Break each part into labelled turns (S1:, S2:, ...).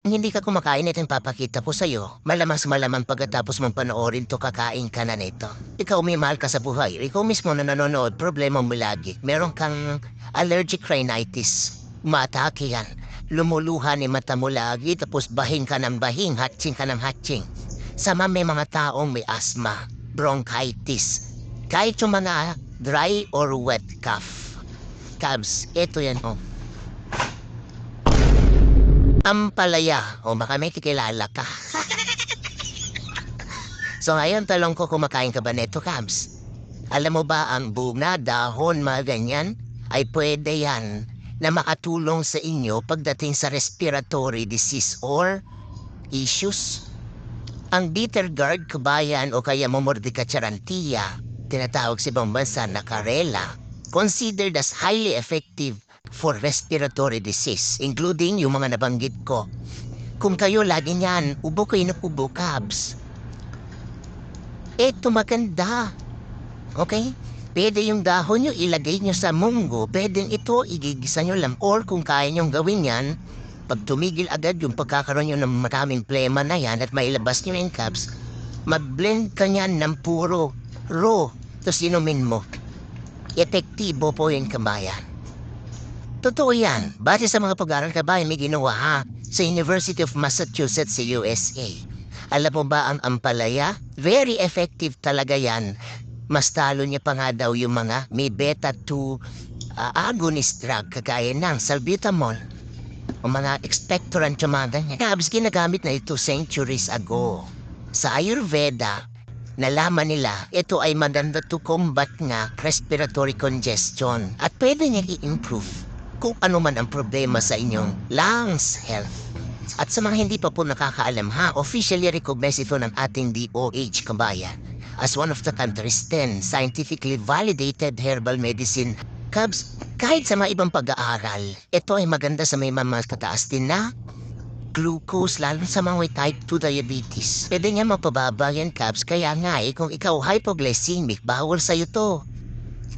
S1: Kung hindi ka kumakain, ito yung papakita ko sa'yo. Malamang pagkatapos mong panoorin 'to, kakain ka na nito. Ikaw may mahal ka sa buhay. Ikaw mismo na nanonood, problema mo lagi. Meron kang allergic rhinitis. Umaatake yan. Lumuluha ni mata mo lagi, tapos bahing ka ng bahing, hatching ka ng hatching. Sama may mga taong may asthma, bronchitis. Kahit yung mga dry or wet cough. Cabs, ito yan oh. Ampalaya. O baka may kilala ka. So ngayon, talong ko, kumakain ka ba neto, Cabs? Alam mo ba ang bunga, dahon, mga ganyan, ay pwede yan na makatulong sa inyo pagdating sa respiratory disease or issues. Ang bitter gourd, kabayan, o kaya Momordica charantia, tinatawag sa ibang bansa na karela, considered as highly effective for respiratory disease, including yung mga nabanggit ko. Kung kayo lagi niyan, ubo kayo na ubo, Cabs. Eto maganda. Okay? Pwede yung dahon nyo ilagay nyo sa munggo. Pwede ito igigisa nyo lang. Or kung kaya nyo gawin yan, pag tumigil agad yung pagkakaroon nyo ng maraming plema na yan at mailabas nyo yung Cabs, mag-blend ka niyan ng puro raw. Tapos inumin mo. Epektibo po yung kabayan. Totoo yan. Base sa mga pag-aaral, kabayan, may ginawa ha sa University of Massachusetts sa USA. Alam mo ba ang ampalaya? Very effective talaga yan. Mas talo niya pa nga daw yung mga may beta-2 agonist drug kagaya ng salbutamol o mga expectorant yung mga ganyan. Cabs, ginagamit na ito centuries ago. Sa Ayurveda, nalaman nila ito ay maganda to combat nga respiratory congestion at pwede niya i-improve kung ano man ang problema sa inyong lungs health. At sa mga hindi pa po nakakaalam ha, officially recognized ito ng ating DOH, kabayan, as one of the country's 10 scientifically validated herbal medicine. Cabs, kahit sa mga ibang pag-aaral, ito ay maganda sa may mga kataas din na glucose, lalo sa mga may type 2 diabetes. Pwede nga mapababa yan, Cabs, kaya nga kung ikaw hypoglycemic, bawal sa'yo to.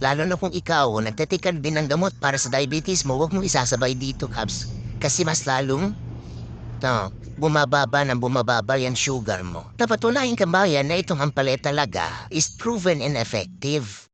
S1: Lalo na kung ikaw nagtitikan din ng gamot para sa diabetes mo, huwag mo isasabay dito, Cabs. Kasi mas lalong bumababa yung sugar mo. Napatunayan, kabayan, na itong ampalaya talaga is proven and effective.